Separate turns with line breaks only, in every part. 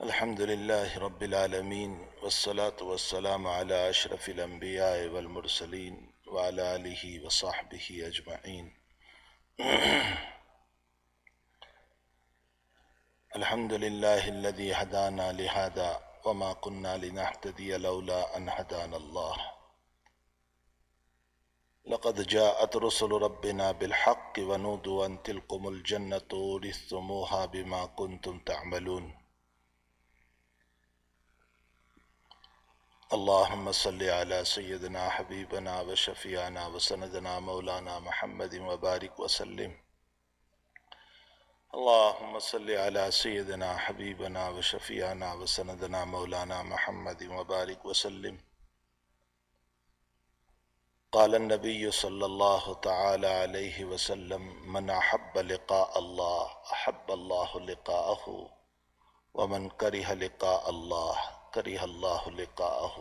الحمد لله رب العالمين والصلاة والسلام على أشرف الأنبياء والمرسلين وعلى آله وصحبه أجمعين. الحمد لله الذي هدانا لهذا وما كنا لنهتدي لولا أن هدانا الله. لقد جاءت رسل ربنا بالحق ونودوا أن تلكم الجنة أورثتموها بما كنتم تعملون. اللهم صل على سيدنا حبيبنا وشفيعنا وسندنا مولانا محمد وبارك وسلم. اللهم صل على سيدنا حبيبنا وشفيعنا وسندنا مولانا محمد وبارك وسلم. قال النبي صلى الله تعالى عليه وسلم: من أحب لقاء الله أحب الله لقاءه ومن كره لقاء الله كره الله لقاءه،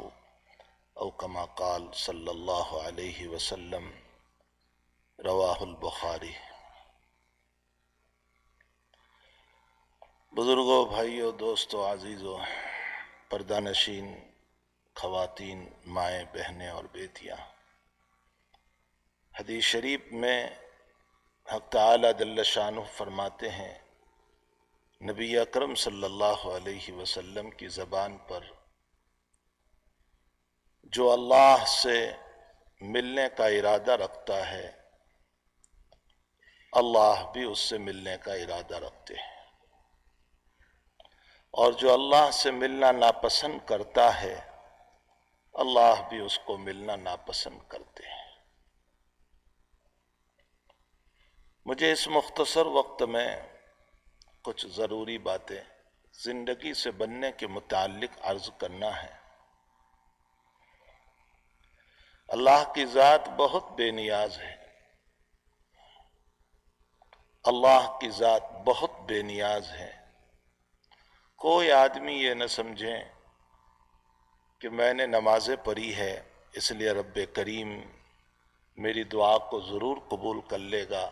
او كما قال صلی اللہ علیہ وسلم. رواہ البخاری. بزرگوں، بھائیوں، دوستوں، عزیزوں، پردہ نشین خواتین، مائیں، بہنیں اور بیٹیاں، حدیث شریف میں حق تعالی جل شانہ فرماتے ہیں، نبی اکرم صلی اللہ علیہ وسلم کی زبان پر جو اللہ سے ملنے کا ارادہ رکھتا ہے، اللہ بھی اس سے ملنے کا ارادہ رکھتے ہیں، اور جو اللہ سے ملنا ناپسند کرتا ہے، اللہ بھی اس کو ملنا ناپسند کرتے ہیں. مجھے اس مختصر وقت میں کچھ ضروری باتیں زندگی سے بننے کے متعلق عرض کرنا ہے. اللہ کی ذات بہت بے نیاز ہے. اللہ کی ذات بہت بے نیاز ہے. کوئی آدمی یہ نہ سمجھے کہ میں نے نمازیں پڑھی ہے اس لیے رب کریم میری دعا کو ضرور قبول کر لے گا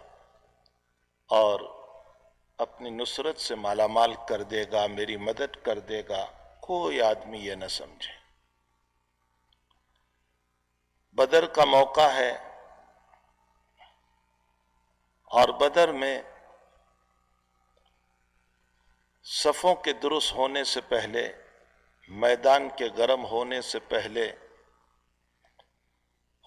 اور اپنی نصرت سے مالا مال کر دے گا، میری مدد کر دے گا. کوئی آدمی یہ نہ سمجھے. بدر کا موقع ہے اور بدر میں صفوں کے درست ہونے سے پہلے، میدان کے گرم ہونے سے پہلے،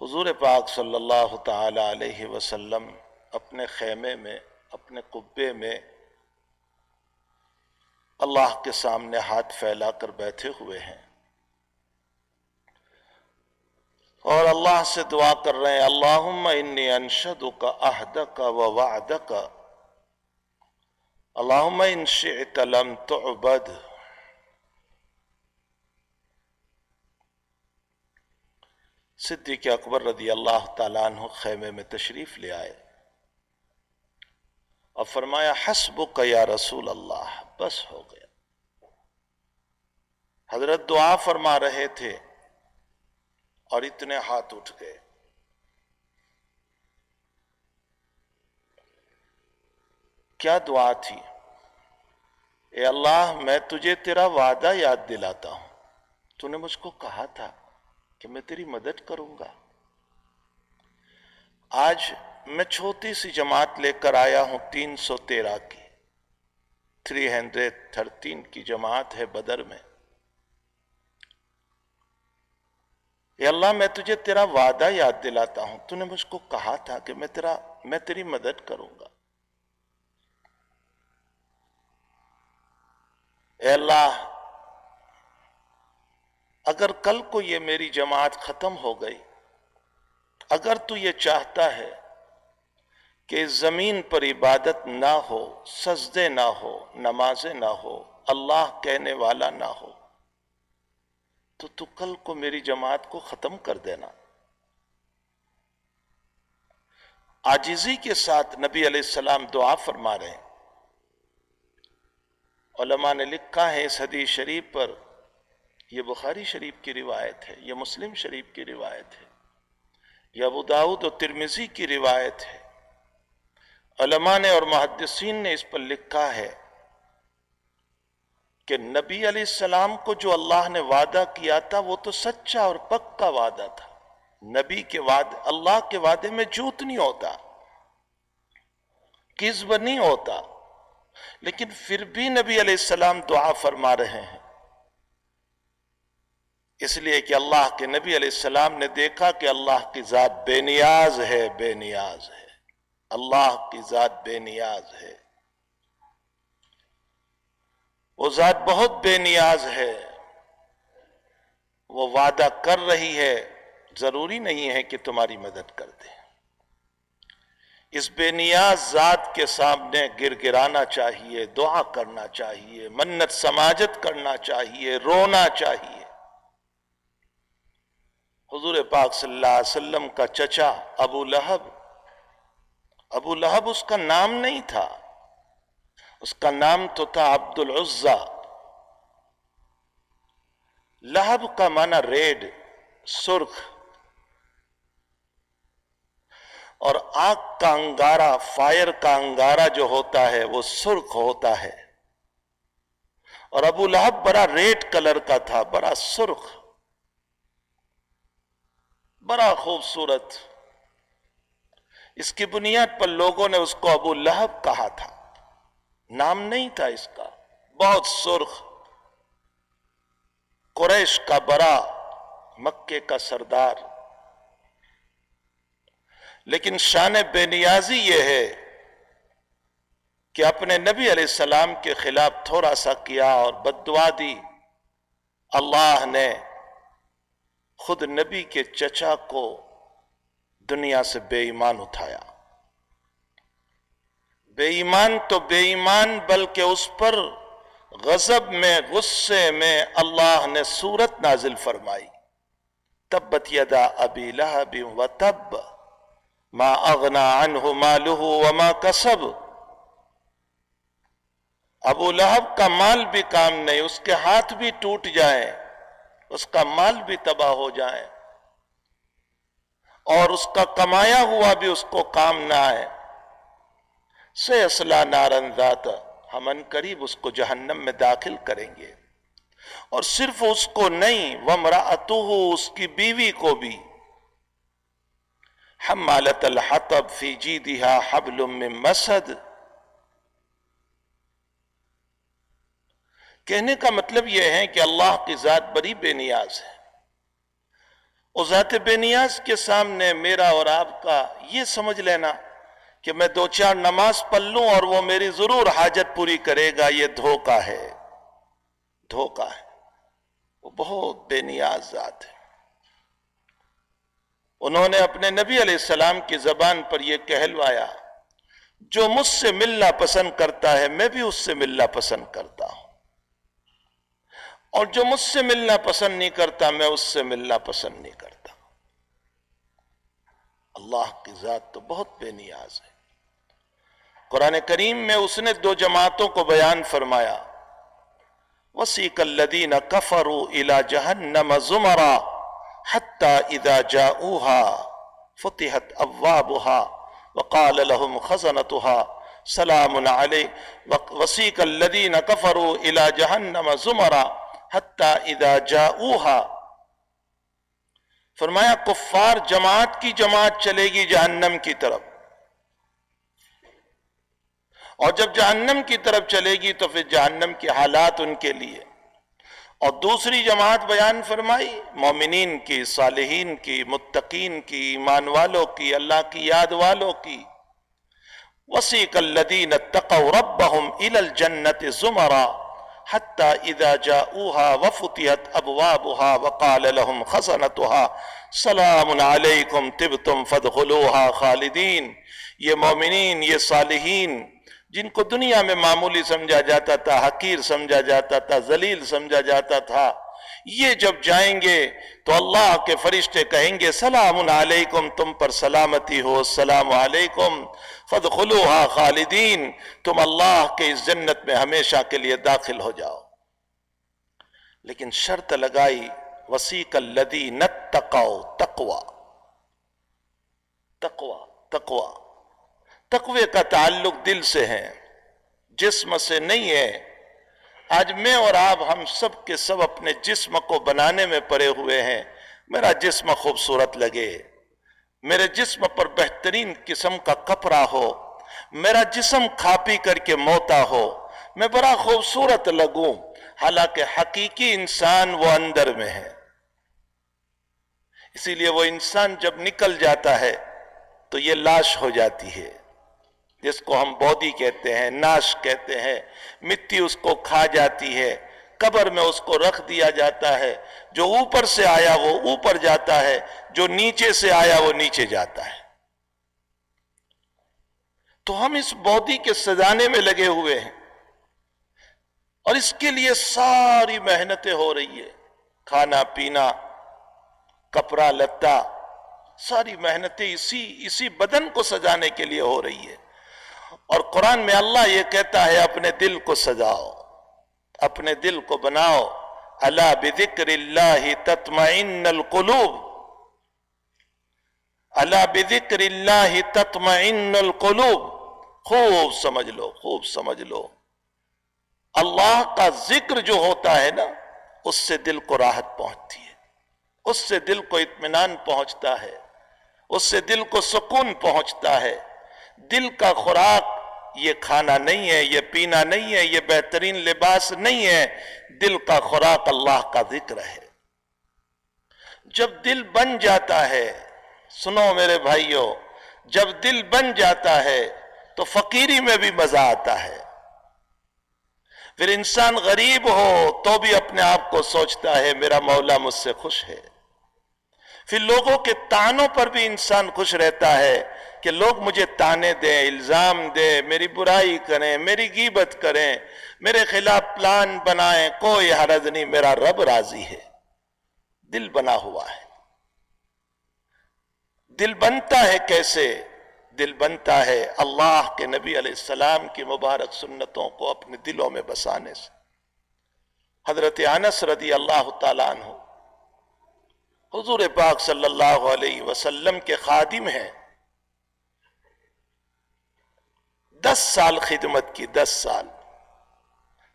حضور پاک صلی اللہ تعالی علیہ وسلم اپنے خیمے میں، اپنے قبے میں اللہ کے سامنے ہاتھ پھیلا کر بیٹھے ہوئے ہیں اور اللہ سے دعا کر رہے ہیں: اللہم انی انشدک عہدک و وعدک، اللہم ان شئت لم تعبد. صدیق اکبر رضی اللہ تعالیٰ عنہ خیمے میں تشریف لے آئے اور فرمایا: حسبک یا رسول اللہ. بس ہو گیا. حضرت دعا فرما رہے تھے اور اتنے ہاتھ اٹھ گئے. کیا دعا تھی؟ اے اللہ، میں تجھے تیرا وعدہ یاد دلاتا ہوں. تو نے مجھ کو کہا تھا کہ میں تیری مدد کروں گا. آج میں چھوٹی سی جماعت لے کر آیا ہوں 313 کی، 313 کی جماعت ہے بدر میں. اے اللہ، میں تجھے تیرا وعدہ یاد دلاتا ہوں. تو نے مجھ کو کہا تھا کہ میں تیری مدد کروں گا. اے اللہ، اگر کل کو یہ میری جماعت ختم ہو گئی، اگر تو یہ چاہتا ہے کہ اس زمین پر عبادت نہ ہو، سجدے نہ ہو، نمازیں نہ ہو، اللہ کہنے والا نہ ہو، تو کل کو میری جماعت کو ختم کر دینا. عاجزی کے ساتھ نبی علیہ السلام دعا فرما رہے ہیں. علماء نے لکھا ہے اس حدیث شریف پر، یہ بخاری شریف کی روایت ہے، یہ مسلم شریف کی روایت ہے، یہ ابو داؤد و ترمذی کی روایت ہے. علماء نے اور محدثین نے اس پر لکھا ہے کہ نبی علیہ السلام کو جو اللہ نے وعدہ کیا تھا وہ تو سچا اور پکا وعدہ تھا. نبی کے وعدے، اللہ کے وعدے میں جھوٹ نہیں ہوتا، کذب نہیں ہوتا. لیکن پھر بھی نبی علیہ السلام دعا فرما رہے ہیں، اس لیے کہ اللہ کے نبی علیہ السلام نے دیکھا کہ اللہ کی ذات بے نیاز ہے، بے نیاز ہے. اللہ کی ذات بے نیاز ہے، وہ ذات بہت بے نیاز ہے. وہ وعدہ کر رہی ہے، ضروری نہیں ہے کہ تمہاری مدد کر دے. اس بے نیاز ذات کے سامنے گر گرانا چاہیے، دعا کرنا چاہیے، منت سماجت کرنا چاہیے، رونا چاہیے. حضور پاک صلی اللہ علیہ وسلم کا چچا ابو لہب، ابو لہب اس کا نام نہیں تھا، اس کا نام تو تھا عبد العزہ. لہب کا معنی ریڈ، سرخ، اور آگ کا انگارہ، فائر کا انگارہ جو ہوتا ہے وہ سرخ ہوتا ہے. اور ابو لہب بڑا ریڈ کلر کا تھا، بڑا سرخ، بڑا خوبصورت. اس کی بنیاد پر لوگوں نے اس کو ابو لہب کہا تھا، نام نہیں تھا اس کا. بہت سرخ، قریش کا بڑا، مکے کا سردار. لیکن شان بے نیازی یہ ہے کہ اپنے نبی علیہ السلام کے خلاف تھوڑا سا کیا اور بد دعا دی. اللہ نے خود نبی کے چچا کو دنیا سے بے ایمان اٹھایا. بے ایمان تو بے ایمان، بلکہ اس پر غضب میں، غصے میں اللہ نے سورت نازل فرمائی، تبت یدا ابی لہب وتب ما اغنى عنہ مالہ وما کسب. ابو لہب کا مال بھی کام نہیں، اس کے ہاتھ بھی ٹوٹ جائیں، اس کا مال بھی تباہ ہو جائے، اور اس کا کمایا ہوا بھی اس کو کام نہ آئے. سیصلی نارا ذات، ہم ان قریب اس کو جہنم میں داخل کریں گے. اور صرف اس کو نہیں، وامرأتہ، اس کی بیوی کو بھی، حمالۃ الحطب فی جیدہا حبل من مسد. کہنے کا مطلب یہ ہے کہ اللہ کی ذات بڑی بے نیاز ہے. اور ذات بے نیاز کے سامنے میرا اور آپ کا یہ سمجھ لینا کہ میں دو چار نماز پڑھ لوں اور وہ میری ضرور حاجت پوری کرے گا، یہ دھوکہ ہے، دھوکہ ہے. وہ بہت بے نیاز ذات ہے. انہوں نے اپنے نبی علیہ السلام کی زبان پر یہ کہلوایا، جو مجھ سے ملنا پسند کرتا ہے میں بھی اس سے ملنا پسند کرتا ہوں، اور جو مجھ سے ملنا پسند نہیں کرتا میں اس سے ملنا پسند نہیں کرتا. اللہ کی ذات تو بہت بے نیاز ہے. قرآن کریم میں اس نے دو جماعتوں کو بیان فرمایا، وَسِيقَ الَّذِينَ كَفَرُوا إِلَى جَهَنَّمَ زُمَرًا حَتَّى إِذَا جَاءُوهَا فُتِحَتْ أَبْوَابُهَا وَقَالَ لَهُمْ خَزَنَتُهَا سَلَامٌ عَلَيْكُمْ وَسِيقَ الَّذِينَ كَفَرُوا إِلَى جَهَنَّمَ زُمَرًا حَتَّى إِذَا جَاءُوهَا. فرمایا کفار جماعت کی جماعت چلے گی جہنم کی طرف، اور جب جہنم کی طرف چلے گی تو پھر جہنم کے حالات ان کے لیے. اور دوسری جماعت بیان فرمائی مومنین کی، صالحین کی، متقین کی، ایمان والوں کی، اللہ کی یاد والوں کی. وَسِيقَ الَّذِينَ اتَّقَوْا رَبَّهُمْ إِلَى الْجَنَّةِ زُمَرًا حَتَّى إِذَا جَاءُوهَا وَفُتِحَتْ أَبْوَابُهَا وَقَالَ لَهُمْ خَزَنَتُهَا سَلَامٌ عَلَيْكُمْ طِبْتُمْ فَادْخُلُوهَا خَالِدِينَ. یہ مومنین، یہ صالحین جن کو دنیا میں معمولی سمجھا جاتا تھا، حقیر سمجھا جاتا تھا، ذلیل سمجھا جاتا تھا، یہ جب جائیں گے تو اللہ کے فرشتے کہیں گے سلام علیکم، تم پر سلامتی ہو، السلام علیکم، فادخلوها خالدین، تم اللہ کے اس جنت میں ہمیشہ کے لیے داخل ہو جاؤ. لیکن شرط لگائی وسیق الذین اتقوا، تقوی، تقوی، تقوی. تقوی کا تعلق دل سے ہے، جسم سے نہیں ہے. آج میں اور آپ ہم سب کے سب اپنے جسم کو بنانے میں پڑے ہوئے ہیں. میرا جسم خوبصورت لگے، میرے جسم پر بہترین قسم کا کپڑا ہو، میرا جسم کھا پی کر کے موتا ہو، میں بڑا خوبصورت لگوں، حالانکہ حقیقی انسان وہ اندر میں ہے. اسی لیے وہ انسان جب نکل جاتا ہے تو یہ لاش ہو جاتی ہے، جس کو ہم بودی کہتے ہیں، ناش کہتے ہیں. مٹی اس کو کھا جاتی ہے، قبر میں اس کو رکھ دیا جاتا ہے. جو اوپر سے آیا وہ اوپر جاتا ہے، جو نیچے سے آیا وہ نیچے جاتا ہے. تو ہم اس بودی کے سجانے میں لگے ہوئے ہیں، اور اس کے لیے ساری محنتیں ہو رہی ہے. کھانا پینا، کپڑا لتا، ساری محنتیں اسی بدن کو سجانے کے لیے ہو رہی ہے. اور قرآن میں اللہ یہ کہتا ہے اپنے دل کو سجاؤ، اپنے دل کو بناؤ. الا بذکر اللہ تطمئن القلوب، الا بذکر اللہ تطمئن القلوب. خوب سمجھ لو، خوب سمجھ لو. اللہ کا ذکر جو ہوتا ہے نا، اس سے دل کو راحت پہنچتی ہے، اس سے دل کو اطمینان پہنچتا ہے، اس سے دل کو سکون پہنچتا ہے. دل کا خوراک یہ کھانا نہیں ہے، یہ پینا نہیں ہے، یہ بہترین لباس نہیں ہے. دل کا خوراک اللہ کا ذکر ہے. جب دل بن جاتا ہے، سنو میرے بھائیوں، جب دل بن جاتا ہے تو فقیری میں بھی مزہ آتا ہے. پھر انسان غریب ہو تو بھی اپنے آپ کو سوچتا ہے میرا مولا مجھ سے خوش ہے. پھر لوگوں کے طعنوں پر بھی انسان خوش رہتا ہے کہ لوگ مجھے طعنے دیں، الزام دیں، میری برائی کریں، میری غیبت کریں، میرے خلاف پلان بنائیں، کوئی حرج نہیں، میرا رب راضی ہے. دل بنا ہوا ہے. دل بنتا ہے کیسے؟ دل بنتا ہے اللہ کے نبی علیہ السلام کی مبارک سنتوں کو اپنے دلوں میں بسانے سے. حضرت انس رضی اللہ تعالیٰ عنہ حضور پاک صلی اللہ علیہ وسلم کے خادم ہیں. 10 سال خدمت کی، 10 سال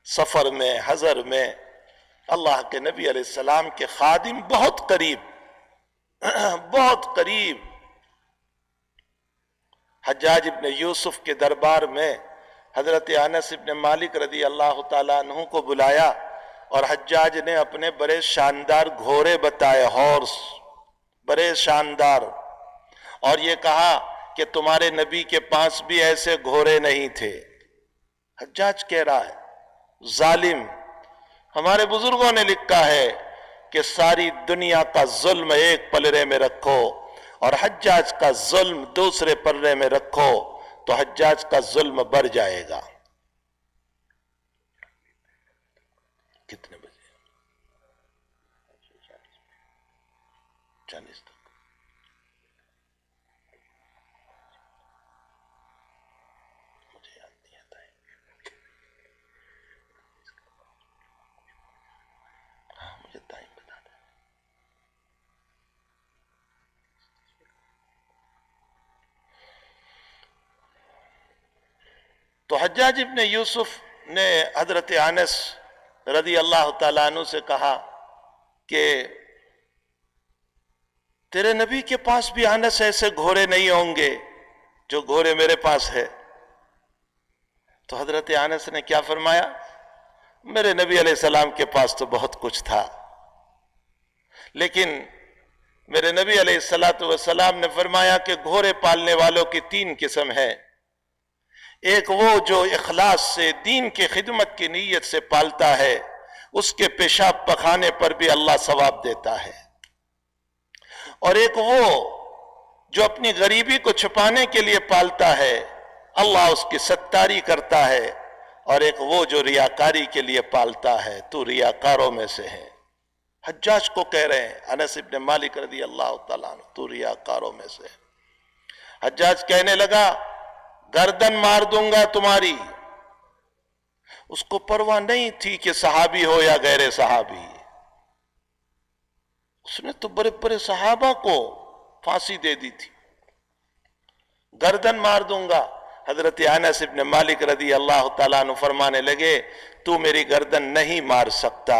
سفر میں، حضر میں، اللہ کے نبی علیہ السلام کے خادم، بہت قریب، بہت قریب. حجاج ابن یوسف کے دربار میں حضرت انس ابن مالک رضی اللہ تعالیٰ عنہ کو بلایا، اور حجاج نے اپنے بڑے شاندار گھوڑے بتائے، ہارس، بڑے شاندار، اور یہ کہا کہ تمہارے نبی کے پاس بھی ایسے گھوڑے نہیں تھے. حجاج کہہ رہا ہے ظالم، ہمارے بزرگوں نے لکھا ہے کہ ساری دنیا کا ظلم ایک پلڑے میں رکھو اور حجاج کا ظلم دوسرے پلڑے میں رکھو تو حجاج کا ظلم بڑھ جائے گا. کتنے بجے؟ 40 تک. مجھے یاد نہیں آتا ہے. ہاں مجھے ٹائم بتا دیں. تو حجاج ابن یوسف نے حضرت انس رضی اللہ تعالیٰ عنہ سے کہا کہ تیرے نبی کے پاس بھی انس ایسے گھوڑے نہیں ہوں گے جو گھوڑے میرے پاس ہے. تو حضرت انس نے کیا فرمایا؟ میرے نبی علیہ السلام کے پاس تو بہت کچھ تھا، لیکن میرے نبی علیہ السلام نے فرمایا کہ گھوڑے پالنے والوں کی 3 قسم ہے. ایک وہ جو اخلاص سے دین کی خدمت کی نیت سے پالتا ہے، اس کے پیشاب پخانے پر بھی اللہ ثواب دیتا ہے. اور ایک وہ جو اپنی غریبی کو چھپانے کے لیے پالتا ہے، اللہ اس کی ستاری کرتا ہے. اور ایک وہ جو ریاکاری کے لیے پالتا ہے، تو ریاکاروں میں سے ہے. حجاج کو کہہ رہے ہیں، انس ابن مالک رضی اللہ تعالیٰ عنہ، تو ریاکاروں میں سے ہے. حجاج کہنے لگا گردن مار دوں گا تمہاری. اس کو پرواہ نہیں تھی کہ صحابی ہو یا غیر صحابی. اس نے تو بڑے بڑے صحابہ کو پھانسی دے دی تھی. گردن مار دوں گا. حضرت انس ابن مالک رضی اللہ تعالیٰ عنہ فرمانے لگے تو میری گردن نہیں مار سکتا،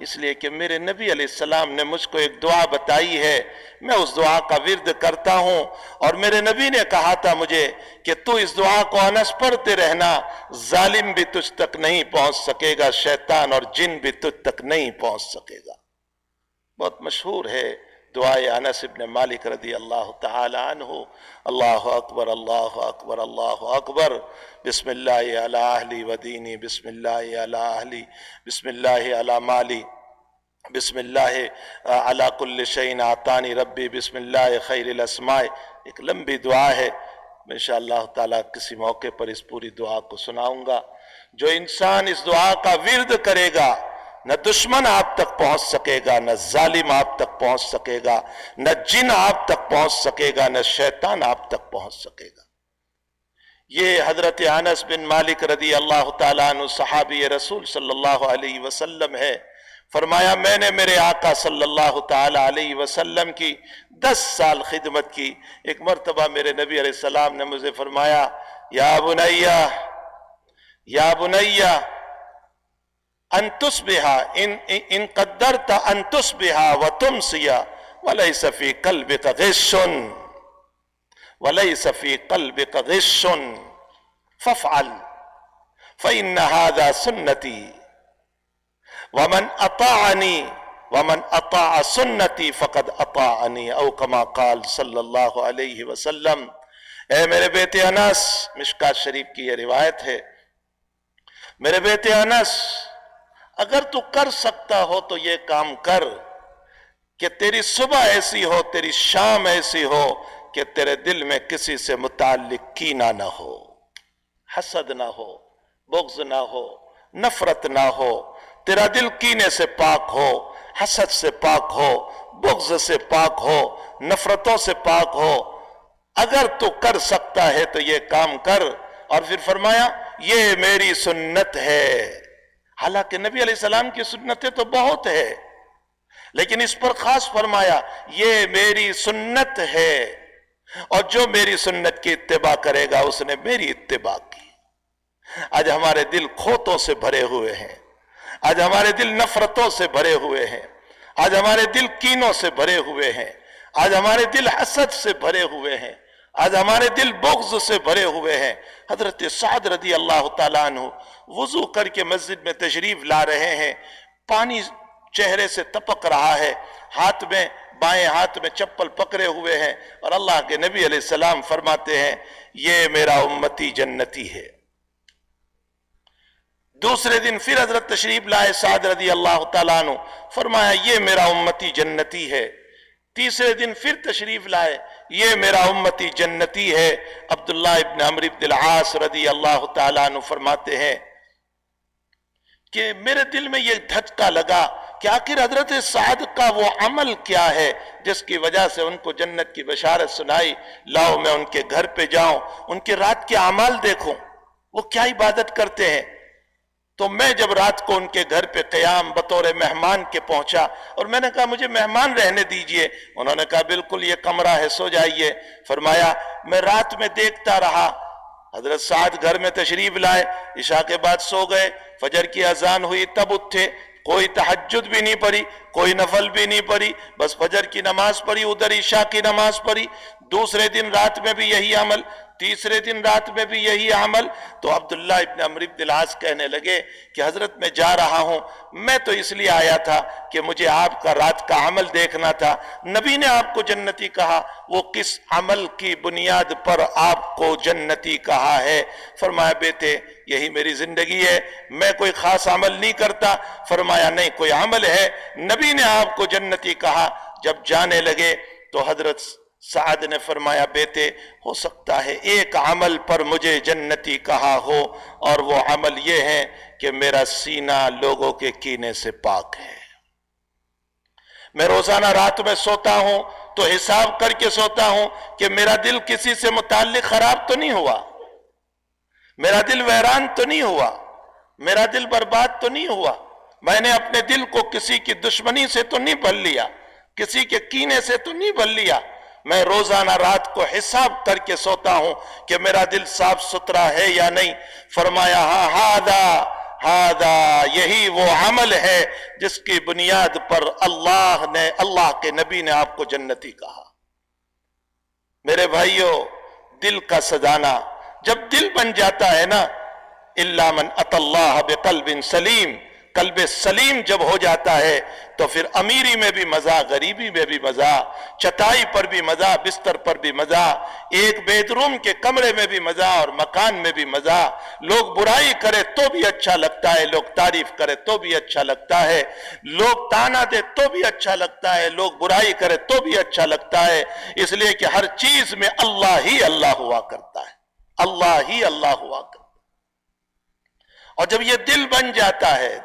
اس لیے کہ میرے نبی علیہ السلام نے مجھ کو ایک دعا بتائی ہے، میں اس دعا کا ورد کرتا ہوں، اور میرے نبی نے کہا تھا مجھے کہ تو اس دعا کو انس پڑھتے رہنا، ظالم بھی تجھ تک نہیں پہنچ سکے گا، شیطان اور جن بھی تجھ تک نہیں پہنچ سکے گا۔ بہت مشہور ہے دعائے انس ابن مالک رضی اللہ تعالی عنہ، اللہ اکبر اللہ اکبر اللہ اکبر، بسم اللہ علی اہلی و دینی، بسم اللہ علی اہلی، بسم اللہ علی مالی، بسم اللہ علی کل شیء اعطانی ربی، بسم اللہ خیر الاسماء۔ ایک لمبی دعا ہے، میں انشاءاللہ تعالیٰ کسی موقع پر اس پوری دعا کو سناؤں گا۔ جو انسان اس دعا کا ورد کرے گا، نہ دشمن آپ تک پہنچ سکے گا، نہ ظالم آپ تک پہنچ سکے گا، نہ جن آپ تک پہنچ سکے گا، نہ شیطان آپ تک پہنچ سکے گا۔ یہ حضرت انس بن مالک رضی اللہ تعالیٰ عنہ صحابی رسول صلی اللہ علیہ وسلم ہے۔ فرمایا میں نے میرے آقا صلی اللہ تعالیٰ علیہ وسلم کی 10 سال خدمت کی۔ ایک مرتبہ میرے نبی علیہ السلام نے مجھے فرمایا یا بنیہ یا بنیہ ان تصبح ان قدرت ان تصبح وتمسي وليس في قلبك غش وليس في قلبك غش فافعل فإن هذا سنتي ومن أطاع سنتي فقد أطاعني، او كما قال صلی اللہ علیہ وسلم۔ اے میرے بیٹے انس، مشکات شریف کی یہ روایت ہے، میرے بیٹے انس اگر تو کر سکتا ہو تو یہ کام کر کہ تیری صبح ایسی ہو، تیری شام ایسی ہو کہ تیرے دل میں کسی سے متعلق کینہ نہ ہو، حسد نہ ہو، بغض نہ ہو، نفرت نہ ہو، تیرا دل کینے سے پاک ہو، حسد سے پاک ہو، بغض سے پاک ہو، نفرتوں سے پاک ہو۔ اگر تو کر سکتا ہے تو یہ کام کر۔ اور پھر فرمایا یہ میری سنت ہے۔ حالانکہ نبی علیہ السلام کی سنتیں تو بہت ہے، لیکن اس پر خاص فرمایا یہ میری سنت ہے، اور جو میری سنت کی اتباع کرے گا اس نے میری اتباع کی۔ آج ہمارے دل کھوتوں سے بھرے ہوئے ہیں، آج ہمارے دل نفرتوں سے بھرے ہوئے ہیں، آج ہمارے دل کینوں سے بھرے ہوئے ہیں، آج ہمارے دل حسد سے بھرے ہوئے ہیں، آج ہمارے دل بغض سے بھرے ہوئے ہیں۔ حضرت سعد رضی اللہ تعالیٰ عنہ وضو کر کے مسجد میں تشریف لا رہے ہیں، پانی چہرے سے ٹپک رہا ہے، ہاتھ میں بائیں ہاتھ میں چپل پکڑے ہوئے ہیں، اور اللہ کے نبی علیہ السلام فرماتے ہیں یہ میرا امتی جنتی ہے۔ دوسرے دن پھر حضرت تشریف لائے سعد رضی اللہ تعالیٰ عنہ، فرمایا یہ میرا امتی جنتی ہے۔ تیسرے دن پھر تشریف لائے، یہ میرا امتی جنتی ہے۔ عبداللہ ابن عمرو بن العاص رضی اللہ تعالیٰ عنہ فرماتے ہیں کہ میرے دل میں یہ دھچکا لگا کہ آخر حضرت سعد کا وہ عمل کیا ہے جس کی وجہ سے ان کو جنت کی بشارت سنائی۔ لاؤ میں ان کے گھر پہ جاؤں، ان کے رات کے اعمال دیکھوں، وہ کیا عبادت کرتے ہیں۔ تو میں جب رات کو ان کے گھر پہ قیام بطور مہمان کے پہنچا، اور میں نے کہا مجھے مہمان رہنے دیجئے، انہوں نے کہا بالکل یہ کمرہ ہے، سو جائیے۔ فرمایا میں رات میں دیکھتا رہا، حضرت سعد گھر میں تشریف لائے، عشاء کے بعد سو گئے، فجر کی اذان ہوئی تب اٹھے، کوئی تہجد بھی نہیں پڑھی، کوئی نفل بھی نہیں پڑھی، بس فجر کی نماز پڑھی، ادھر عشاء کی نماز پڑھی۔ دوسرے دن رات میں بھی یہی عمل، تیسرے دن رات میں بھی یہی عمل۔ تو عبداللہ ابن عمرو بن العاص کہنے لگے کہ حضرت میں جا رہا ہوں، میں تو اس لیے آیا تھا کہ مجھے آپ کا رات کا عمل دیکھنا تھا، نبی نے آپ کو جنتی کہا، وہ کس عمل کی بنیاد پر آپ کو جنتی کہا ہے؟ فرمایا بیٹے یہی میری زندگی ہے، میں کوئی خاص عمل نہیں کرتا۔ فرمایا نہیں کوئی عمل ہے، نبی نے آپ کو جنتی کہا۔ جب جانے لگے تو حضرت سعد نے فرمایا بیٹے ہو سکتا ہے ایک عمل پر مجھے جنتی کہا ہو، اور وہ عمل یہ ہے کہ میرا سینہ لوگوں کے کینے سے پاک ہے۔ میں روزانہ رات میں سوتا ہوں تو حساب کر کے سوتا ہوں کہ میرا دل کسی سے متعلق خراب تو نہیں ہوا، میرا دل ویران تو نہیں ہوا، میرا دل برباد تو نہیں ہوا، میں نے اپنے دل کو کسی کی دشمنی سے تو نہیں بھر لیا، کسی کے کینے سے تو نہیں بھر لیا۔ میں روزانہ رات کو حساب کر کے سوتا ہوں کہ میرا دل صاف ستھرا ہے یا نہیں. فرمایا ہاں ہاذا یہی وہ عمل ہے جس کی بنیاد پر اللہ کے نبی نے آپ کو جنتی کہا. میرے بھائیو، دل کا سجانا جب دل بن جاتا ہے نا، الا من اتى اللہ بقلب سلیم، قلب سلیم جب ہو جاتا ہے تو پھر امیری میں بھی مزہ، غریبی میں بھی مزہ، چٹائی پر بھی مزہ، بستر پر بھی مزہ، ایک بیڈ روم کے کمرے میں بھی مزہ اور مکان میں بھی مزہ. لوگ برائی کرے تو بھی اچھا لگتا ہے، لوگ تعریف کرے تو بھی اچھا لگتا ہے، لوگ تانا دے تو بھی اچھا لگتا ہے، لوگ برائی کرے تو بھی اچھا لگتا ہے. اس لیے کہ ہر چیز میں اللہ ہی اللہ ہوا کرتا ہے، اللہ ہی اللہ ہوا کرتا ہے. اور جب یہ دل بن جاتا ہے،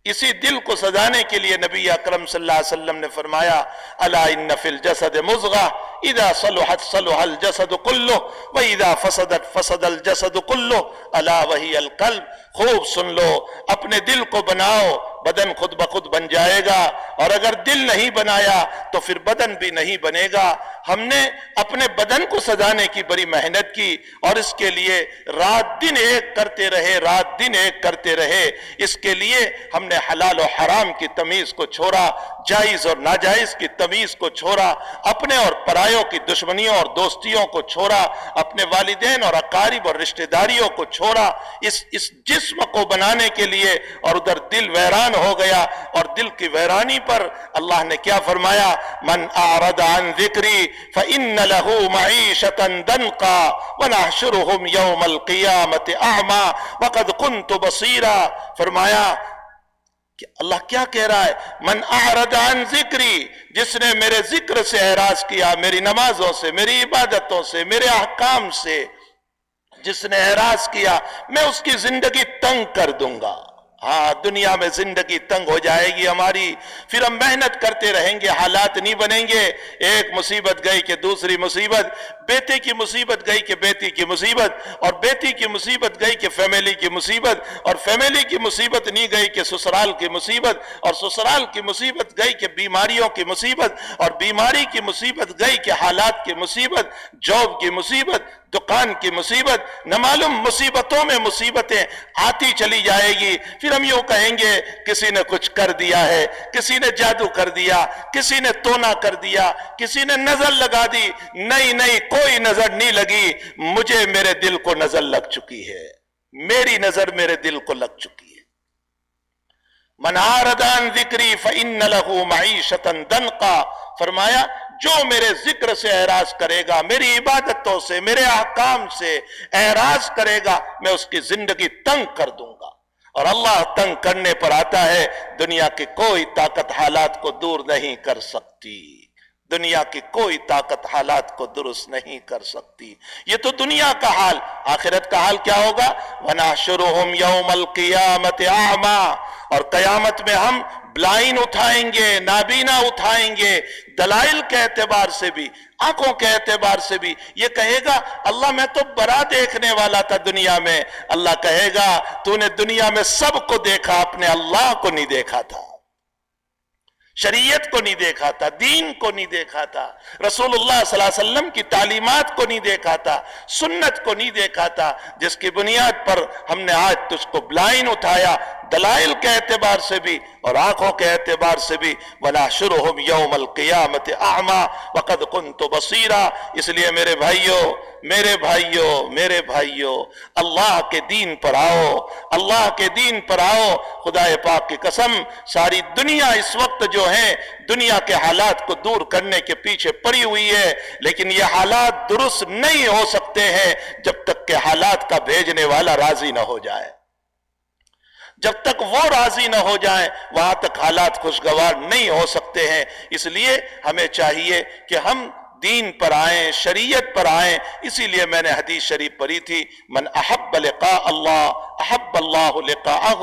اسی دل کو سجانے کے لیے نبی اکرم صلی اللہ علیہ وسلم نے فرمایا الا ان فی الجسد مضغہ اذا صلحت صلح الجسد کلہ واذا فسدت فسد الجسد کلہ الا وہی القلب. خوب سن لو، اپنے دل کو بناؤ، بدن خود بخود بن جائے گا، اور اگر دل نہیں بنایا تو پھر بدن بھی نہیں بنے گا. ہم نے اپنے بدن کو سجانے کی بڑی محنت کی اور اس کے لیے رات دن ایک کرتے رہے. اس کے لیے ہم نے حلال و حرام کی تمیز کو چھوڑا، جائز اور ناجائز کی تمیز کو چھوڑا، اپنے اور پرایوں کی دشمنیوں اور دوستیوں کو چھوڑا، اپنے والدین اور اقارب اور رشتہ داریوں کو چھوڑا اس جسم کو بنانے کے لیے. اور ادھر دل ویران ہو گیا، اور دل کی ویرانی پر اللہ نے کیا فرمایا؟ من اعرض عن ذکری فإن له معیشة ضنکا ونحشرهم یوم القیامة اعمی وقد كنت بصیرا. فرمایا کہ اللہ کیا کہہ رہا ہے؟ من اعرض عن ذکری، جس نے میرے ذکر سے اعراض کیا، میری نمازوں سے، میری عبادتوں سے، میرے احکام سے جس نے اعراض کیا، میں اس کی زندگی تنگ کر دوں گا. ہاں، دنیا میں زندگی تنگ ہو جائے گی ہماری، پھر ہم محنت کرتے رہیں گے، حالات نہیں بنیں گے. ایک مصیبت گئی کہ دوسری مصیبت، بیٹے کی مصیبت گئی کہ بیٹی کی مصیبت، اور بیٹی کی مصیبت گئی کہ فیملی کی مصیبت، اور فیملی کی مصیبت نہیں گئی کہ سسرال کی مصیبت، اور سسرال کی مصیبت گئی کہ بیماریوں کی مصیبت، اور بیماری کی مصیبت گئی کہ حالات کی مصیبت، جاب کی مصیبت، دکان کی مصیبت، نہ معلوم مصیبتوں میں مصیبتیں آتی چلی جائے گی. پھر ہم یوں کہیں گے کسی نے کچھ کر دیا ہے، کسی نے جادو کر دیا، کسی نے تونا کر دیا، کسی نے نظر لگا دی. نہیں، کوئی نظر نہیں لگی، مجھے میرے دل کو نظر لگ چکی ہے، میری نظر میرے دل کو لگ چکی ہے. من اعرض عن ذکری فإن له معیشة ضنکا. فرمایا جو میرے ذکر سے اعراض کرے گا، میری عبادتوں سے، میرے احکام سے اعراض کرے گا، میں اس کی زندگی تنگ کر دوں گا. اور اللہ تنگ کرنے پر آتا ہے، دنیا کی کوئی طاقت حالات کو دور نہیں کر سکتی، دنیا کی کوئی طاقت حالات کو درست نہیں کر سکتی. یہ تو دنیا کا حال. آخرت کا حال کیا ہوگا؟ وَنَحْشُرُهُمْ يَوْمَ الْقِيَامَةِ أَعْمَى. اور قیامت میں ہم بلائن اٹھائیں گے، نابینا اٹھائیں گے، دلائل کے اعتبار سے بھی، آنکھوں کے اعتبار سے بھی. یہ کہے گا اللہ میں تو بڑا دیکھنے والا تھا دنیا میں. اللہ کہے گا تو نے دنیا میں سب کو دیکھا، اپنے اللہ کو نہیں دیکھا تھا، شریعت کو نہیں دیکھا تھا، دین کو نہیں دیکھا تھا، رسول اللہ صلی اللہ علیہ وسلم کی تعلیمات کو نہیں دیکھا تھا، سنت کو نہیں دیکھا تھا، جس کی بنیاد پر ہم نے آج تجھ کو بلائن اٹھایا، دلائل کے اعتبار سے بھی اور آنکھوں کے اعتبار سے بھی. وَنَحْشُرُهُمْ يَوْمَ الْقِيَامَةِ أَعْمَى وَقَدْ كُنْتُ بَصِيرًا. اس لیے میرے بھائیو اللہ کے دین پر آؤ، اللہ کے دین پر آؤ. خدا پاک کی قسم ساری دنیا اس وقت جو ہے دنیا کے حالات کو دور کرنے کے پیچھے پڑی ہوئی ہے، لیکن یہ حالات درست نہیں ہو سکتے ہیں جب تک کہ حالات کا بھیجنے والا راضی نہ ہو جائے. جب تک وہ راضی نہ ہو جائیں وہاں تک حالات خوشگوار نہیں ہو سکتے ہیں. اس لیے ہمیں چاہیے کہ ہم دین پر آئیں، شریعت پر آئیں. اسی لیے میں نے حدیث شریف پڑھی تھی، من احب لقاء اللہ احب اللہ لقاءہ،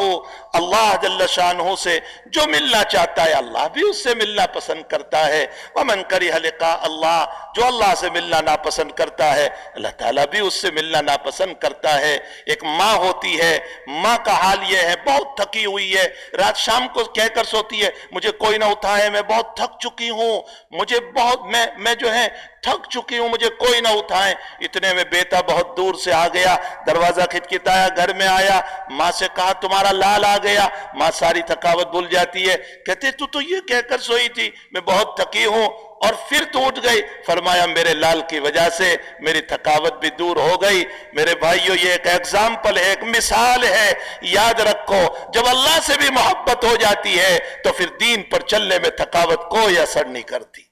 اللہ جل شانہ سے جو ملنا چاہتا ہے اللہ بھی اس سے ملنا پسند کرتا ہے، ومن کرہ لقاء اللہ، جو اللہ سے ملنا ناپسند کرتا ہے اللہ تعالیٰ بھی اس سے ملنا ناپسند کرتا ہے۔ ایک ماں ہوتی ہے، ماں کا حال یہ ہے بہت تھکی ہوئی ہے، رات شام کو کہہ کر سوتی ہے مجھے کوئی نہ اٹھائے، میں بہت تھک چکی ہوں، مجھے بہت میں جو ہے تھک چکی ہوں، مجھے کوئی نہ اٹھائے۔ اتنے میں بیٹا بہت دور سے آ گیا، دروازہ کھٹکھٹایا، گھر میں آیا، ماں سے کہا تمہارا لال آ گیا۔ ماں ساری تھکاوٹ بھول جاتی ہے، کہتے تو یہ کہہ کر سوئی تھی میں بہت تھکی ہوں اور پھر تو اٹھ گئی۔ فرمایا میرے لال کی وجہ سے میری تھکاوٹ بھی دور ہو گئی۔ میرے بھائیو یہ ایک ایگزامپل ہے، ایک مثال ہے، یاد رکھو جب اللہ سے بھی محبت ہو جاتی ہے تو پھر دین پر چلنے میں تھکاوٹ کوئی اثر نہیں کرتی،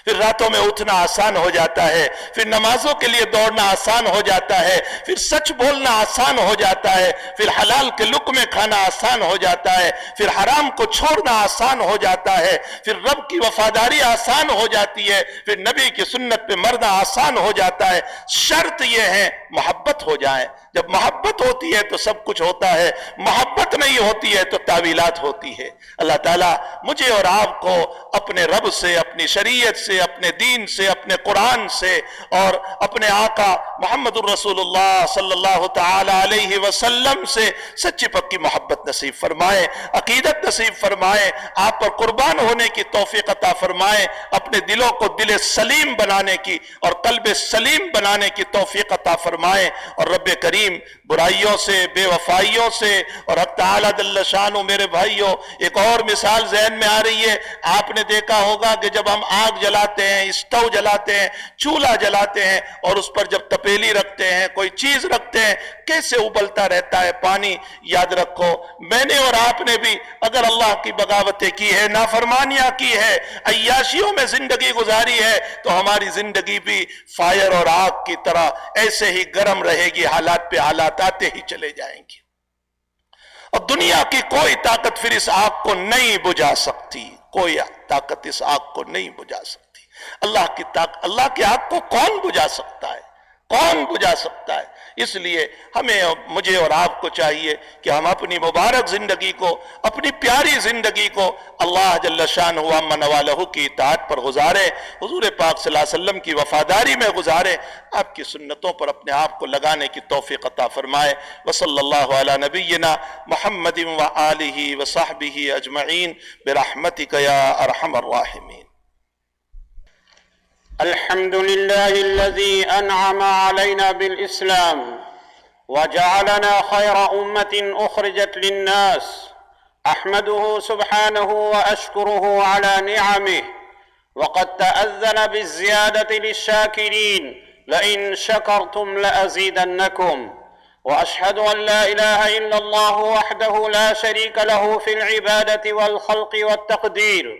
پھر راتوں میں اٹھنا آسان ہو جاتا ہے، پھر نمازوں کے لیے دوڑنا آسان ہو جاتا ہے، پھر سچ بولنا آسان ہو جاتا ہے، پھر حلال کے لقمے کھانا آسان ہو جاتا ہے، پھر حرام کو چھوڑنا آسان ہو جاتا ہے، پھر رب کی وفاداری آسان ہو جاتی ہے، پھر نبی کی سنت پہ مرنا آسان ہو جاتا ہے۔ شرط یہ ہے محبت ہو جائے، جب محبت ہوتی ہے تو سب کچھ ہوتا ہے، محبت نہیں ہوتی ہے تو تعویلات ہوتی ہے۔ اللہ تعالیٰ مجھے اور آپ کو اپنے رب سے، اپنی شریعت سے، اپنے دین سے، اپنے قرآن سے اور اپنے آقا محمد الرسول اللہ صلی اللہ تعالی علیہ وسلم سے سچی پکی محبت نصیب فرمائے، عقیدت نصیب فرمائے، آپ پر قربان ہونے کی توفیق عطا فرمائے، اپنے دلوں کو دل سلیم بنانے کی اور قلب سلیم بنانے کی توفیق عطا فرمائے، اور رب کریم برائیوں سے، بے وفائیوں سے اور حق تعالی جل شانہ میرے بھائیوں ایک اور مثال ذہن میں آ رہی ہے۔ آپ نے دیکھا ہوگا کہ جب ہم آگ جلاتے ہیں، اسٹو جلاتے ہیں، چولہا جلاتے ہیں اور اس پر جب تپیلی رکھتے ہیں، کوئی چیز رکھتے ہیں، کیسے ابلتا رہتا ہے پانی۔ یاد رکھو میں نے اور آپ نے بھی اگر اللہ کی بغاوتیں کی ہے، نافرمانیاں کی ہے، عیاشیوں میں زندگی گزاری ہے تو ہماری زندگی بھی فائر اور آگ کی طرح ایسے ہی گرم رہے گی، حالات پہ حالات آتے ہی چلے جائیں گے، اور دنیا کی کوئی طاقت پھر اس آگ کو نہیں بجھا سکتی، کوئی طاقت اس آگ کو نہیں بجھا سکتی۔ اللہ کی آگ کو کون بجھا سکتا ہے؟ کون بجھا سکتا ہے؟ اس لیے ہمیں، مجھے اور آپ کو چاہیے کہ ہم اپنی مبارک زندگی کو، اپنی پیاری زندگی کو اللہ جل شانہ وعم نوالہ کی اطاعت پر گزاریں، حضور پاک صلی اللہ علیہ وسلم کی وفاداری میں گزاریں، آپ کی سنتوں پر اپنے آپ کو لگانے کی توفیق عطا فرمائے۔ وصلی اللہ علی نبینا محمد وآلہ وصحبہ اجمعین برحمتک یا ارحم الراحمین۔
الحمد لله الذي أنعم علينا بالإسلام وجعلنا خير أمة أخرجت للناس، أحمده سبحانه وأشكره على نعمه، وقد تأذن بالزيادة للشاكرين لئن شكرتم لأزيدنكم، وأشهد أن لا إله إلا الله وحده لا شريك له في العبادة والخلق والتقدير،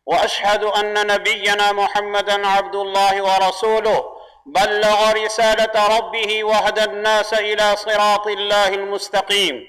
وأشهد أن نبينا محمدًا عبد الله ورسوله بلغ رسالة ربه وهدى الناس إلى صراط الله المستقيم،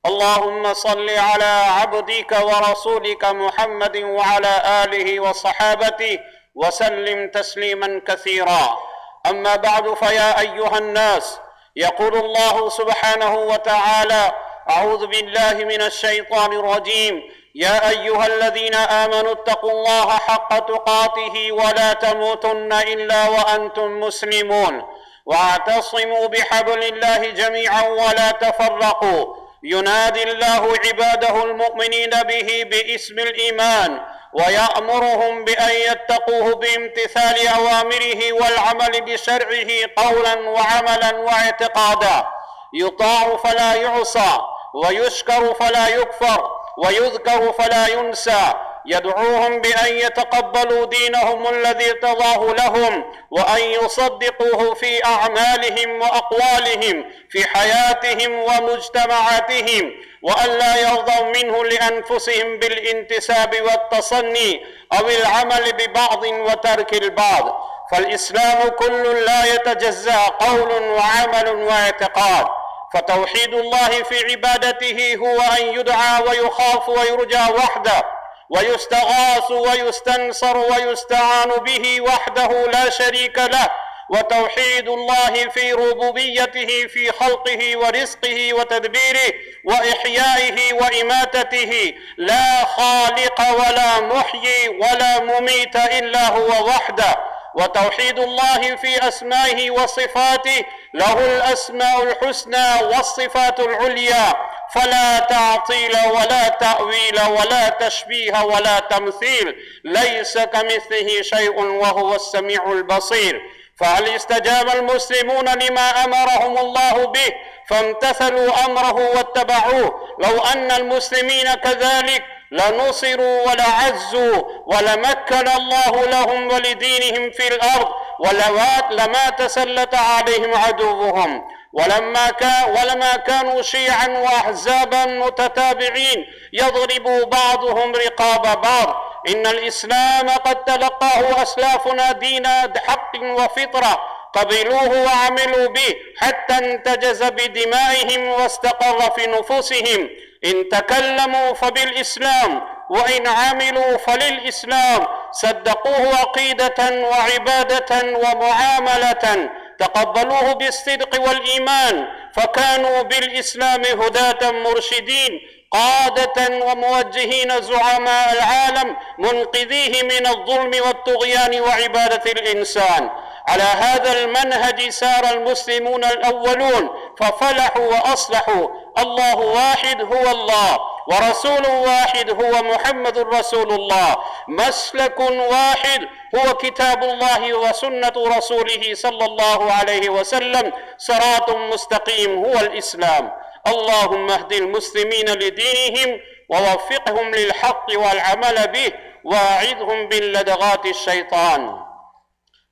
اللهم صل على عبدك ورسولك محمد وعلى آله وصحابته وسلم تسليمًا كثيرا، أما بعد فيا أيها الناس، يقول الله سبحانه وتعالى: أعوذ بالله من الشيطان الرجيم، يا أيها الذين آمنوا اتقوا الله حق تقاته ولا تموتن إلا وأنتم مسلمون، واعتصموا بحبل الله جميعا ولا تفرقوا، ينادي الله عباده المؤمنين به باسم الإيمان، ويأمرهم بأن يتقوه بامتثال أوامره والعمل بشرعه قولا وعملا واعتقادا، يطاع فلا يعصى، ويشكر فلا يكفر، ويذكر فلا ينسى، يدعوهم بأن يتقبلوا دينهم الذي ارتضاه لهم، وأن يصدقوه في أعمالهم وأقوالهم في حياتهم ومجتمعاتهم، وأن لا يرضوا منه لأنفسهم بالانتساب والتصني أو العمل ببعض وترك البعض، فالإسلام كل لا يتجزأ قول وعمل واعتقاد، فتوحيد الله في عبادته هو أن يدعى ويخاف ويرجى وحده، ويستغاث ويستنصر ويستعان به وحده لا شريك له، وتوحيد الله في ربوبيته في خلقه ورزقه وتدبيره وإحيائه وإماتته، لا خالق ولا محيي ولا مميت إلا هو وحده. وتوحيد الله في أسمائه وصفاته، له الأسماء الحسنى والصفات العليا، فلا تعطيل ولا تأويل ولا تشبيه ولا تمثيل، ليس كمثله شيء وهو السميع البصير. فهل استجاب المسلمون لما أمرهم الله به فامتثلوا أمره واتبعوه؟ لو أن المسلمين كذلك لنصروا ولعزوا ولمكن الله لهم ولدينهم في الأرض، ولما تسلط عليهم عدوهم، ولما كانوا شيعا وأحزابا متتابعين يضرب بعضهم رقاب بعض. إن الإسلام قد تلقاه أسلافنا دين حق وفطرة، قبلوه وعملوا به حتى انتجز بدمائهم واستقر في نفوسهم. إن تكلموا فبالإسلام، وإن عملوا فللإسلام، صدقوه عقيدة وعبادة ومعاملة، تقبلوه بالصدق والإيمان، فكانوا بالإسلام هداة مرشدين، قادة وموجهين زعماء العالم، منقذيه من الظلم والطغيان وعبادة الإنسان. على هذا المنهج سار المسلمون الأولون ففلحوا وأصلحوا. الله واحد هو الله، ورسول واحد هو محمد رسول الله، مسلك واحد هو كتاب الله وسنة رسوله صلى الله عليه وسلم، صراط مستقيم هو الإسلام. اللهم اهد المسلمين لدينهم ووفقهم للحق والعمل به، واعذهم من لدغات الشيطان.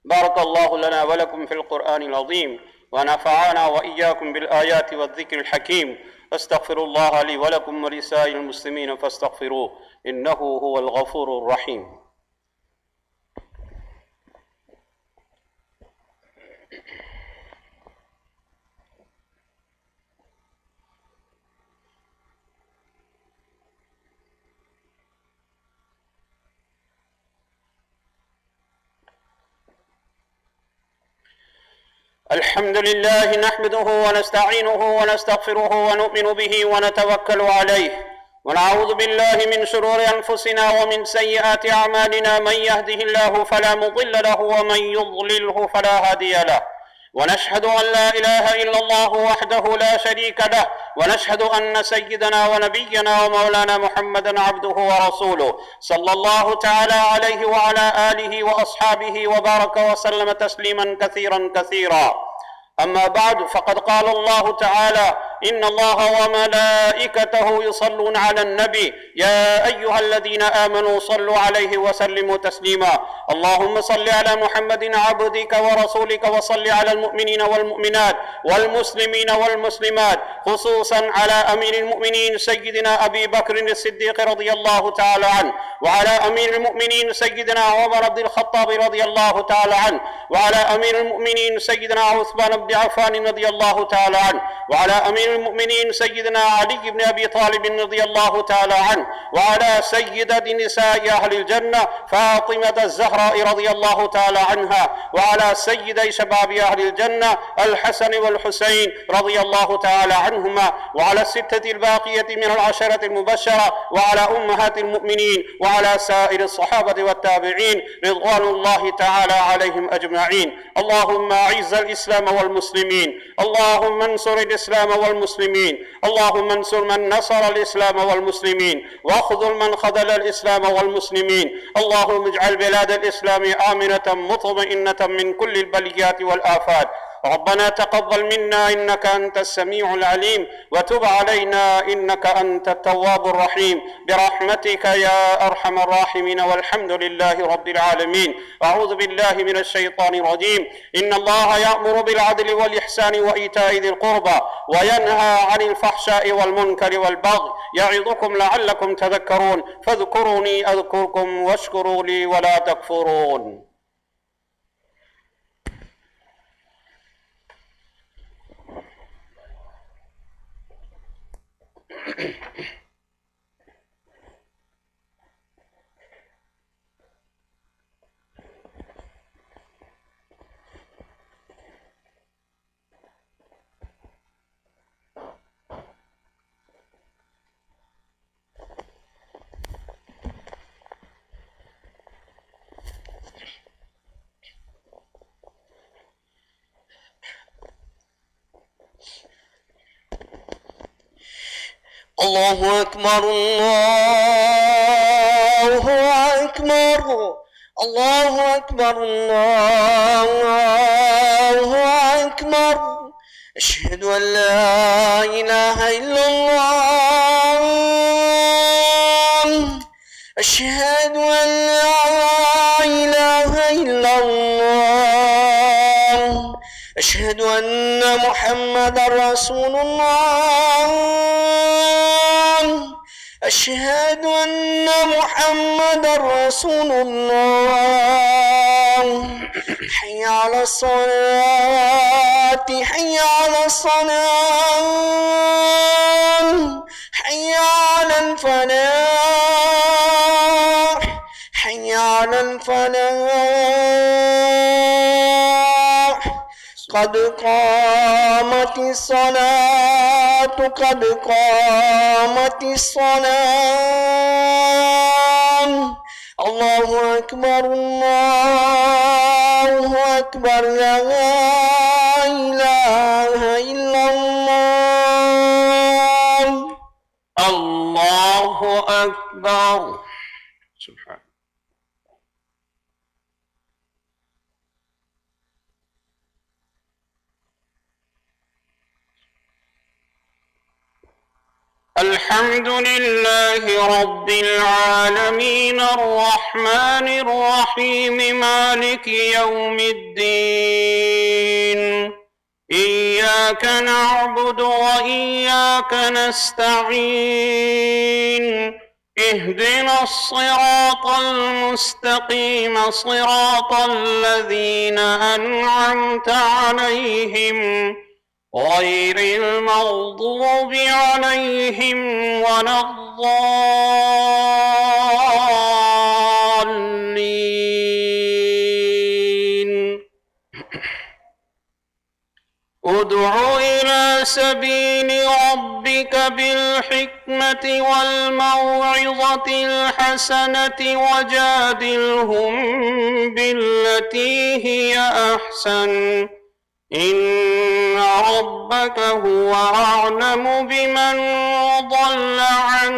بارك الله لنا ولكم في القرآن العظيم، ونفعنا وإياكم بالآيات والذكر الحكيم. أستغفر الله لي ولكم ولسائر المسلمين فاستغفروه إنه هو الغفور الرحيم. الحمد لله نحمده ونستعينه ونستغفره ونؤمن به ونتوكل عليه، ونعوذ بالله من شرور أنفسنا ومن سيئات أعمالنا، من يهده الله فلا مضل له ومن يضلله فلا هادي له، ونشهد أن لا إله إلا الله وحده لا شريك له، ونشهد أن سيدنا ونبينا ومولانا محمدا عبده ورسوله، صلى الله تعالى عليه وعلى آله وأصحابه وبارك وسلم تسليما كثيرا كثيرا. أما بعد، فقد قال الله تعالى: إن الله وملائكته يصلون على النبي يا أيها الذين آمنوا صلوا عليه وسلموا تسليما. اللهم صل على محمد عبدك ورسولك، وصل على المؤمنين والمؤمنات والمسلمين والمسلمات، خصوصا على أمير المؤمنين سيدنا أبي بكر الصديق رضي الله تعالى عنه، وعلى أمير المؤمنين سيدنا عمر بن الخطاب رضي الله تعالى عنه، وعلى أمير المؤمنين سيدنا عثمان بن عفان رضي الله تعالى عنه، وعلى أمير المؤمنين سيدنا علي بن أبي طالب رضي الله تعالى عنه، وعلى سيدة نساء أهل الجنة فاطمة الزهراء رضي الله تعالى عنها، وعلى سيدي شباب أهل الجنة الحسن والحسين رضي الله تعالى عنهما، وعلى الستة الباقية من العشرة المبشرة، وعلى أمهات المؤمنين، وعلى سائر الصحابة والتابعين رضوان الله تعالى عليهم أجمعين. اللهم أعز الإسلام والمسلمين، اللهم انصر الإسلام والمسلمين، اللهم انصر من نصر الإسلام والمسلمين، واخذل من خذل الإسلام والمسلمين. اللهم اجعل بلاد الإسلام آمنة مطمئنة من كل البليات والآفات. ربنا تقبل منا إنك أنت السميع العليم، وتب علينا إنك أنت التواب الرحيم، برحمتك يا أرحم الراحمين، والحمد لله رب العالمين. أعوذ بالله من الشيطان الرجيم. إن الله يأمر بالعدل والإحسان وإيتاء ذي القربى، وينهى عن الفحشاء والمنكر والبغي، يعظكم لعلكم تذكرون. فاذكروني أذكركم واشكروا لي ولا تكفرون.
الله أكبر الله أكبر الله أكبر الله أكبر أشهد أن لا إله إلا الله أشهد أن لا إله إلا الله أشهد أن محمدا رسول الله أشهد أن محمدا رسول الله حي على الصلاة حي على الصلاة حي على الفلاح حي على الفلاح قد قامت الصلاة قد قامت الصلاة الله أكبر الله أكبر لا إله إلا الله
الله أكبر. سبحان الحمد لله رب العالمين الرحمن الرحيم مالك يوم الدين إياك نعبد وإياك نستعين اهدنا الصراط المستقيم صراط الذين أنعمت عليهم غير المغضوب عليهم ولا الضالين. ادع إلى سبيل ربك بالحكمة والموعظة الحسنة وجادلهم بالتي هي أحسن إن ربك هو أعلم بمن ضل عن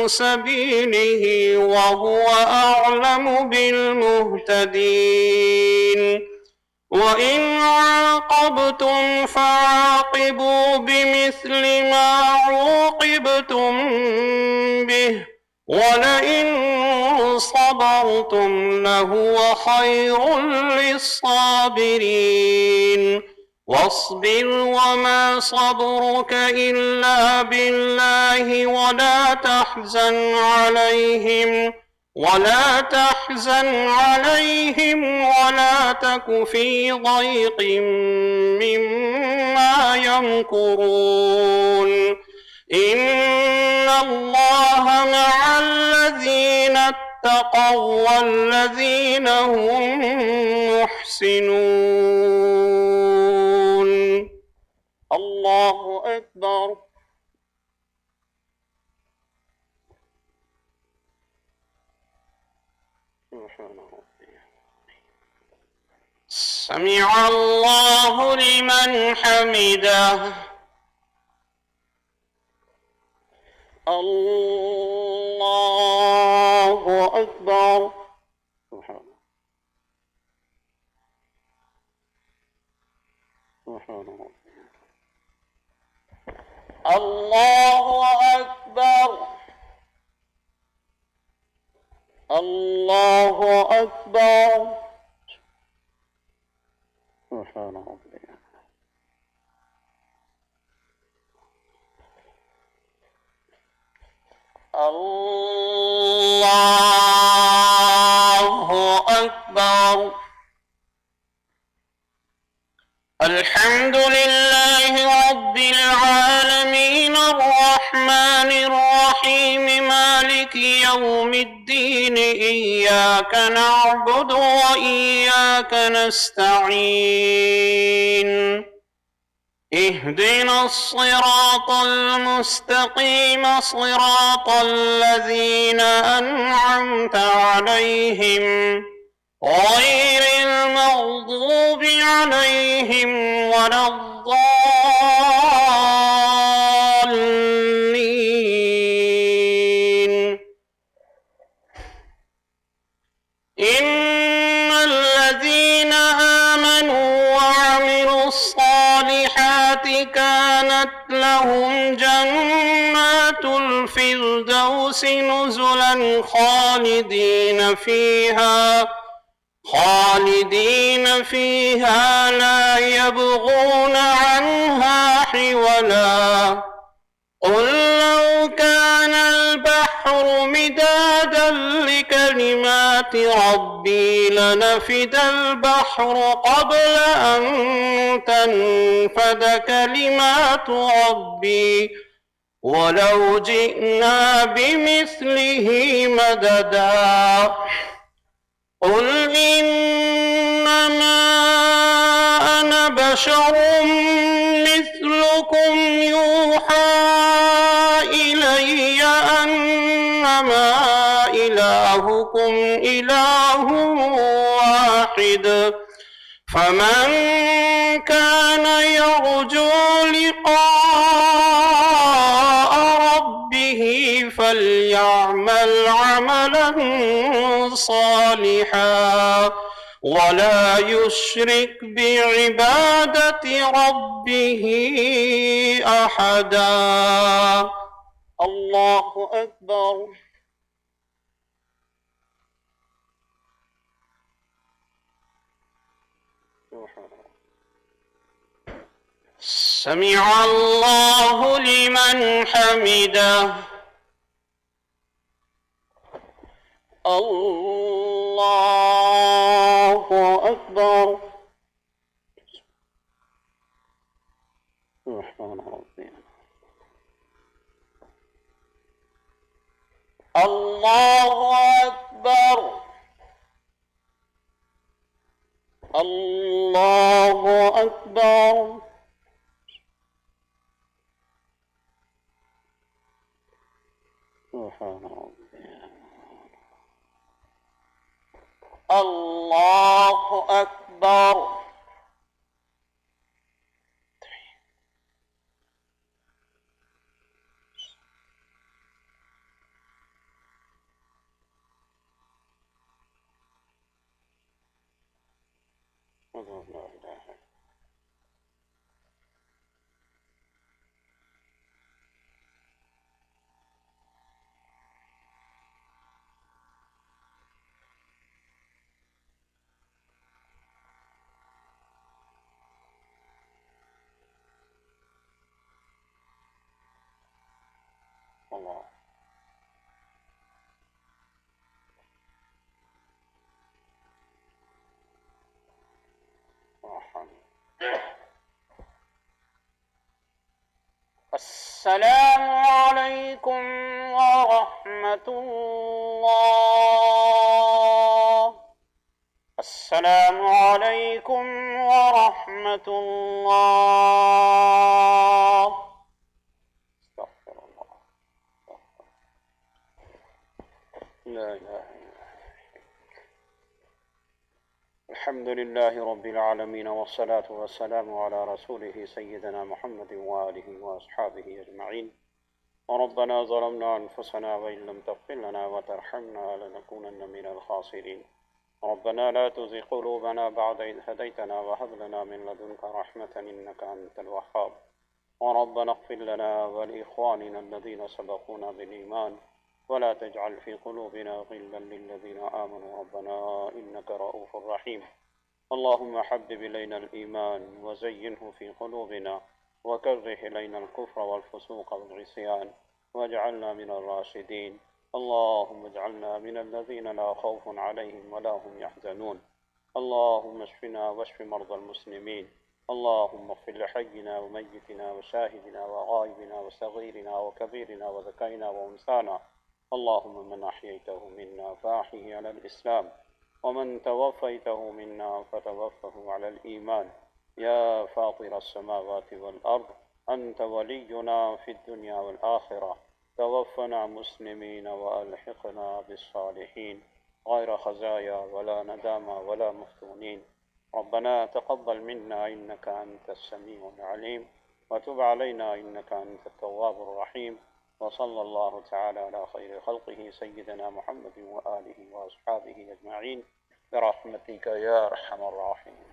سبيله وهو أعلم بالمهتدين. وإن عاقبتم فعاقبوا بمثل ما عوقبتم به ولئن صبرتم لهو خير للصابرين. واصبر وما صبرك إلا بالله ولا تحزن عليهم ولا تك في ضيق مما يمكرون. إن الله مع الذين اتقوا والذين هم محسنون. الله أكبر. سمع الله لمن حمده. الله أكبر. الله أكبر. الله أكبر. سبحان ربي. الله أكبر. الحمد لله رب العالمين الرحمن الرحيم مالك يوم الدين إياك نعبد وإياك نستعين اهدنا الصراط المستقيم صراط الذين أنعمت عليهم غير المغضوب عليهم ولا الضالين. لهم جنات الفردوس نزلا خالدين فيها لا يبغون عنها حولا. قل لو كان البحر مدادا لكلمات ربي لنفد البحر قبل أن تنفد كلمات ربي ولو جئنا بمثله مددا. قل إنما أنا بشر مثلكم يوحى إلي أنما إلهكم إله واحد فمن كان يرجو لقاء ربه فليعمل عملا صالحا ولا يشرك بعبادة ربه أحدا. الله أكبر. سمع الله لمن حمده. الله أكبر. سبحان ربي. الله أكبر. الله أكبر. سبحان ربي. الله أكبر. الله. السلام عليكم ورحمة الله. السلام عليكم ورحمة الله. استغفر الله. لا إله إلا الله. الحمد لله رب العالمين والصلاة والسلام على رسوله سيدنا محمد وآله وأصحابه أجمعين. وربنا ظلمنا أنفسنا وإن لم تغفر لنا وترحمنا لنكونن من الخاسرين. ربنا لا تزغ قلوبنا بعد إذ هديتنا وهب لنا من لدنك رحمة إنك أنت الوهاب. وربنا اغفر لنا ولإخواننا الذين سبقونا بالإيمان ولا تجعل في قلوبنا غلا للذين آمنوا ربنا إنك رؤوف رحيم. اللهم حبب إلينا الإيمان وزينه في قلوبنا وكره إلينا الكفر والفسوق والعصيان واجعلنا من الراشدين. اللهم اجعلنا من الذين لا خوف عليهم ولا هم يحزنون. اللهم اشفنا واشف مرضى المسلمين. اللهم اغفر لحينا وميتنا وشاهدنا وغائبنا وصغيرنا وكبيرنا وذكرنا وأنثانا. اللهم من أحييته منا فأحيه على الإسلام ومن توفيته منا فتوفه على الإيمان. يا فاطر السماوات والأرض أنت ولينا في الدنيا والآخرة. توفنا مسلمين وألحقنا بالصالحين غير خزايا ولا ندامى ولا مفتونين. ربنا تقبل منا إنك أنت السميع العليم وتب علينا إنك أنت التواب الرحيم. وصلى الله تعالى على خير خلقه سيدنا محمد وآله وأصحابه أجمعين برحمتك يا أرحم الراحمين.